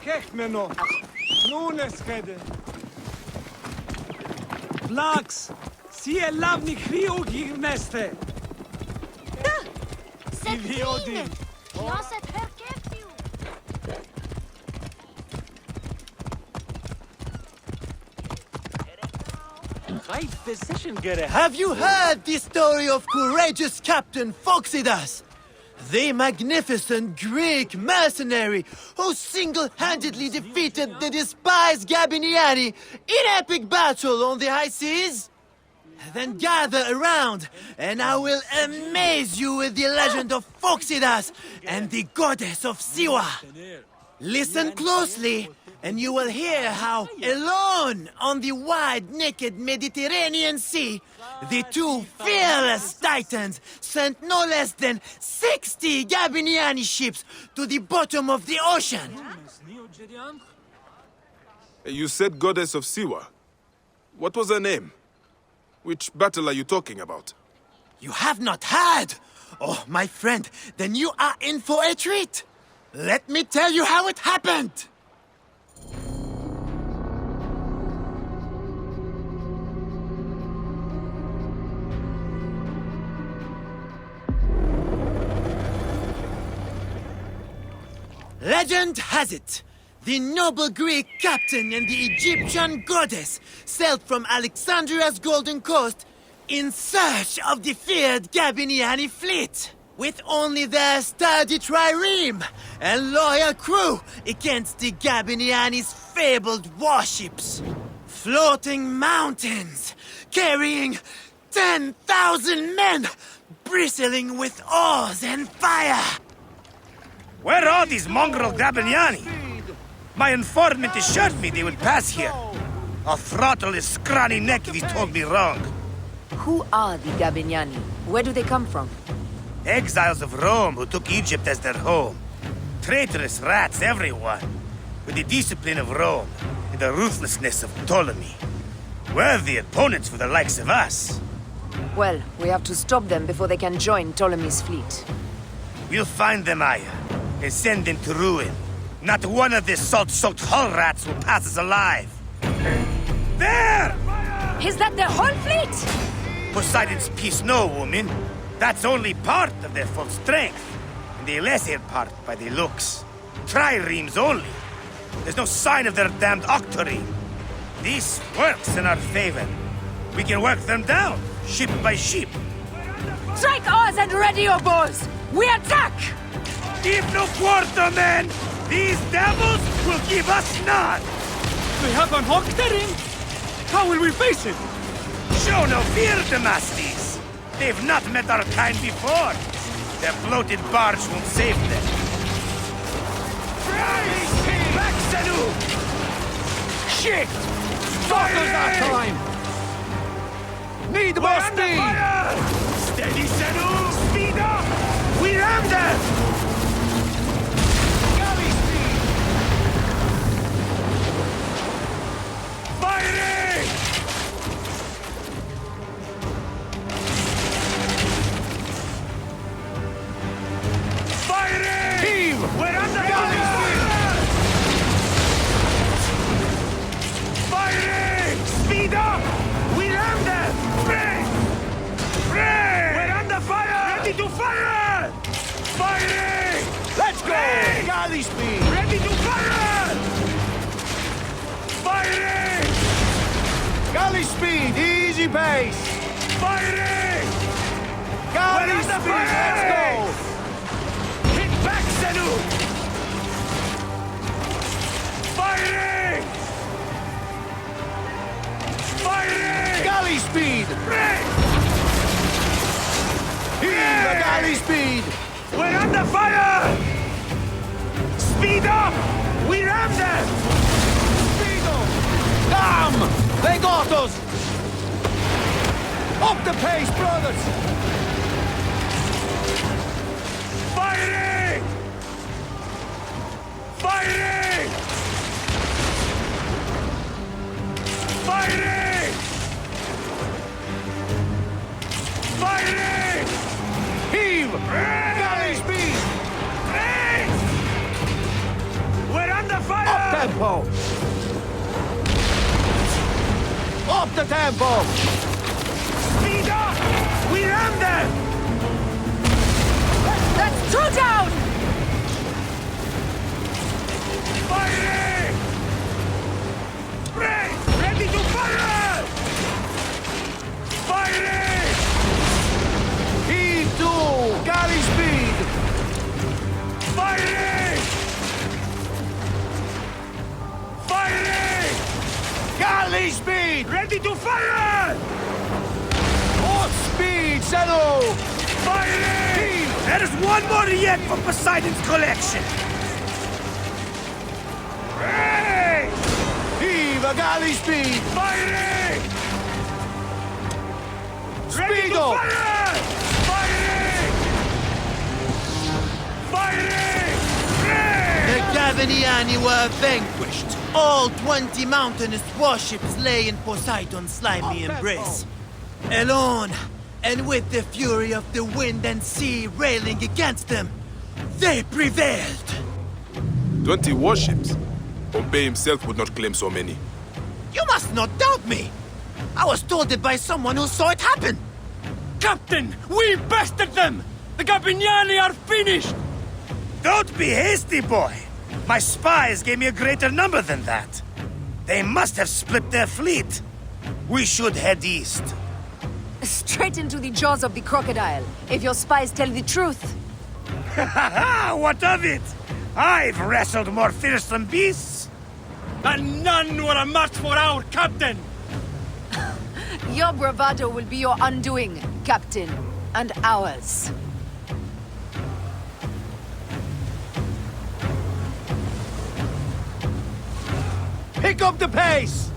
Kechmeno. Nuneskede. Vlax. Si è lavni kriugi neste. Sedvine. Joset herkefiu. Right physician get it. Have you heard the story of courageous Captain Phoxidas? The magnificent Greek mercenary who single-handedly defeated the despised Gabiniani in epic battle on the high seas? Then gather around, and I will amaze you with the legend of Phoxidas and the goddess of Siwa. Listen closely, and you will hear how, alone on the wide, naked Mediterranean Sea, the two fearless titans sent no less than 60 Gabiniani ships to the bottom of the ocean. You said goddess of Siwa. What was her name? Which battle are you talking about? You have not heard? Oh, my friend, then you are in for a treat. Let me tell you how it happened. Legend has it, the noble Greek captain and the Egyptian goddess sailed from Alexandria's Golden Coast in search of the feared Gabiniani fleet, with only their sturdy trireme and loyal crew against the Gabiniani's fabled warships. Floating mountains, carrying 10,000 men, bristling with oars and fire. Where are these mongrel Gabiniani? My informant assured me they would pass here. I'll throttle his scrawny neck if he told me wrong. Who are the Gabiniani? Where do they come from? Exiles of Rome who took Egypt as their home. Traitorous rats, everyone. With the discipline of Rome and the ruthlessness of Ptolemy. Worthy opponents for the likes of us. Well, we have to stop them before they can join Ptolemy's fleet. We'll find them, Aya, and send them to ruin. Not one of these salt-soaked hull rats will pass us alive. There! Is that their whole fleet? Poseidon's peace, no, woman. That's only part of their full strength. And the lesser part by the looks. Triremes only. There's no sign of their damned octarine. This works in our favor. We can work them down, ship by ship. Strike oars and ready your bows! We attack! Give no quarter, men! These devils will give us none! We have an Hoctarin? How will we face it? Show no fear, Damastes! They've not met our kind before. Their bloated barge won't save them. Back, Sanu! Shit! Focus that time! Need more speed! Steady, Sanu! Speed up! We ram them! Galley speed! Firing! Firing! Team! We're under Galley fire! Firing! Speed up! We ram them! Break! Break! We're under fire! Ready to fire! Firing! Let's go! Break! Galley speed! Ready to fire! Firing! Galley speed! Easy pace! Firing! Galley We're speed! under fire! Let's go! Hit back, Sanu! Firing! Firing! Galley speed! Break! Heave the galley speed! We're under fire! Speed up! We ram them! Speedo! Damn! They got us! Up the pace, brothers! Firing! Firing! Firing! Firing! Heave! Galley speed! Break! We're under fire! Up tempo! Up the tempo! Speed up! We ram them! That's two down! Firing! Ready to fire! Firing! Heave to! Galley speed! Firing! Firing! Galley speed! Ready to fire! More speed, Zeno! Firing! There's one more yet for Poseidon's collection! Hey! Heave a galley speed! Firing! Ready to Speedo! fire! Firing! Firing! The Hey! Gabiniani were vanquished. All 20 mountainous warships lay in Poseidon's slimy embrace. Alone, and with the fury of the wind and sea railing against them, they prevailed. 20 warships? Pompey himself would not claim so many. You must not doubt me. I was told it by someone who saw it happen. Captain, we bested them! The Gabiniani are finished! Don't be hasty, boy! My spies gave me a greater number than that. They must have split their fleet. We should head east. Straight into the jaws of the crocodile, if your spies tell the truth. Ha ha! What of it? I've wrestled more fearsome beasts. And none were a match for our captain! Your bravado will be your undoing, Captain, and ours. Pick up the pace!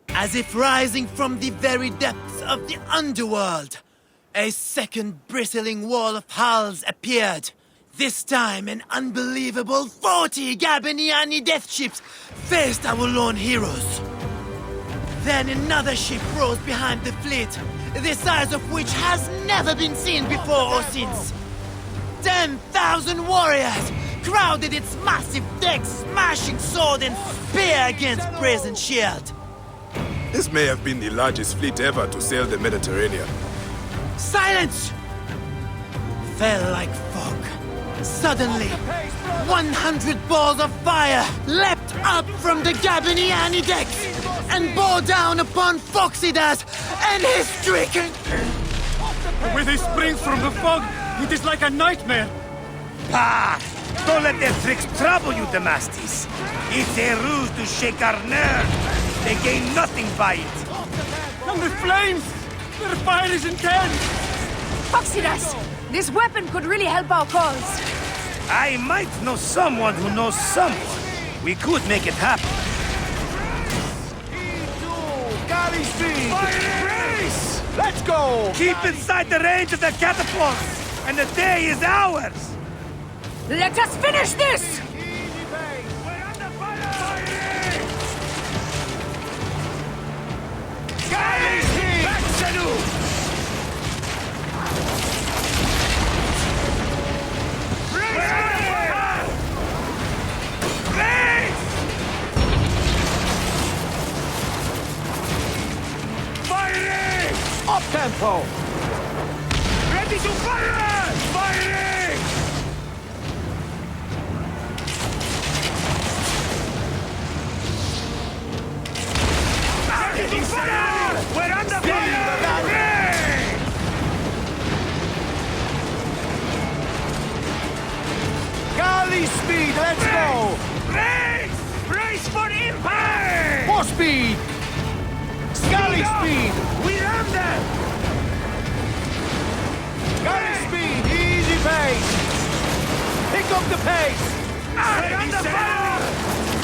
As if rising from the very depths of the underworld, a second bristling wall of hulls appeared. This time, an unbelievable 40 Gabiniani death ships faced our lone heroes. Then another ship rose behind the fleet, the size of which has never been seen before or since. 10,000 warriors crowded its massive decks, smashing sword and spear against brazen shield. This may have been the largest fleet ever to sail the Mediterranean. Silence! Fell like fog. Suddenly, 100 balls of fire leapt up from the Gabiniani decks and bore down upon Phoxidas and his stricken... With his springs from the fog, it is like a nightmare! Pah! Don't let their tricks trouble you, Damastes. It's a ruse to shake our nerve. They gain nothing by it. And the flames! Their fire is intense! Phoxidas, this weapon could really help our cause. I might know someone who knows someone. We could make it happen. Galley speed! Race! Let's go! Keep inside the range of the catapults, and the day is ours! Let us finish this! We're under fire! Galley speed! Back, Sanu! Up tempo! Ready to fire! Firing! Ready to fire! We're under fire! Galley speed, let's go! Race! Race for impact! More speed! Galley speed! We ram them! Galley speed, easy pace! Pick up the pace! We're under fire!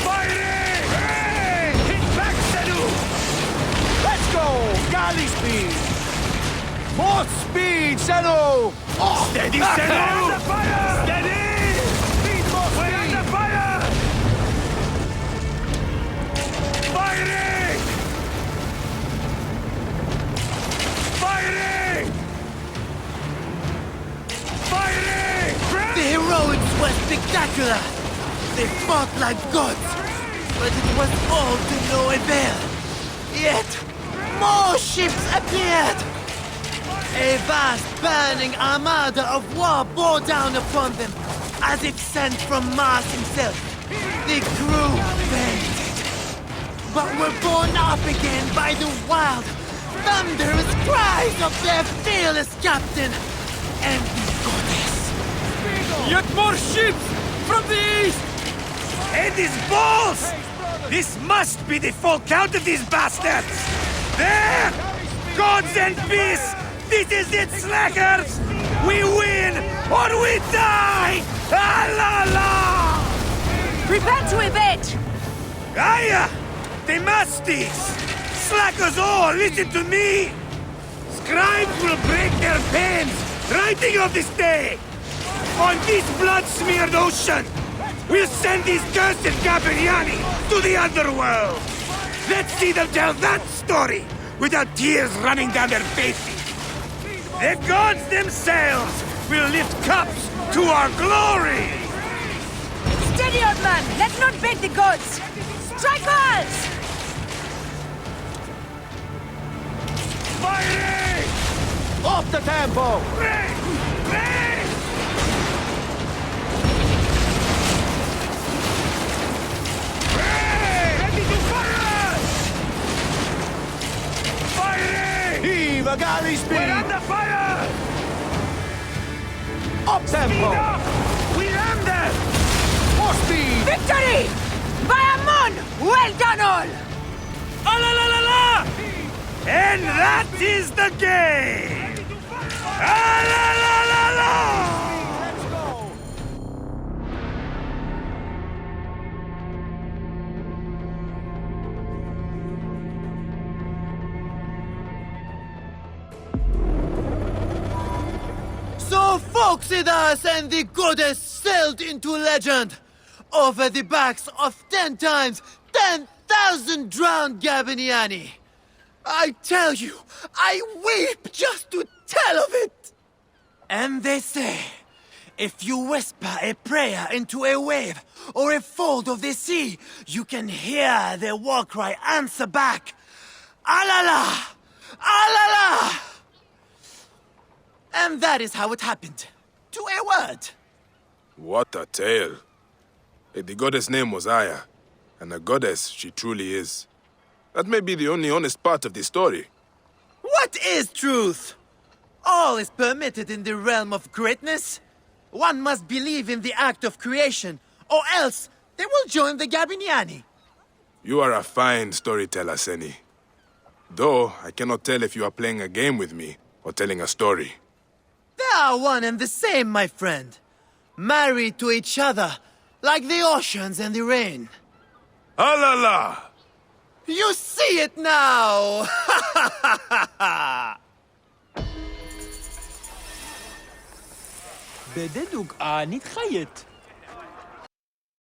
Firing! Hey! Hit back, Sanu! Let's go! Galley speed! More speed, Zeno! Oh, Steady, Sanu! Under fire! Steady! Speed, more We're speed! under fire! Firing! Firing! Firing! were spectacular. They fought like gods, but it was all to no avail. Yet, more ships appeared. A vast burning armada of war bore down upon them, as if sent from Mars himself. The crew fainted, but were borne up again by the wild, thunderous cries of their fearless captain and the goddess. Yet more ships from the east! And his balls! This must be the full count of these bastards! There! Gods and peace! This is it, slackers! We win or we die! Ah la la! Prepare to evade! Aya! Demastes! Slackers all, listen to me! Scribes will break their pens, writing of this day! On this blood-smeared ocean, we'll send these cursed Gabiniani to the underworld! Let's see them tell that story without tears running down their faces! The gods themselves will lift cups to our glory! Steady, old man! Let's not beg the gods! Strike us! Firing! Off the tempo! Break! Break! Ready to fire! Firing! Heave a galley speed! We're under fire! Up tempo! Enough! We rammed them! More speed! Victory! Bayamon! Well done all! Ah, la la la la! And that is the game! Ah, la la la la! Let's go! So Phoxidas and the goddess sailed into legend, over the backs of 10 times 10,000 drowned Gabiniani. I tell you, I weep just to tell of it. And they say, if you whisper a prayer into a wave or a fold of the sea, you can hear their war cry answer back, Alala! Alala! And that is how it happened. To a word. What a tale. The goddess' name was Aya, and a goddess she truly is. That may be the only honest part of the story. What is truth? All is permitted in the realm of greatness. One must believe in the act of creation, or else they will join the Gabiniani. You are a fine storyteller, Seni. Though, I cannot tell if you are playing a game with me or telling a story. They are one and the same, my friend. Married to each other, like the oceans and the rain. Alala! You see it now! بددوك نتخيط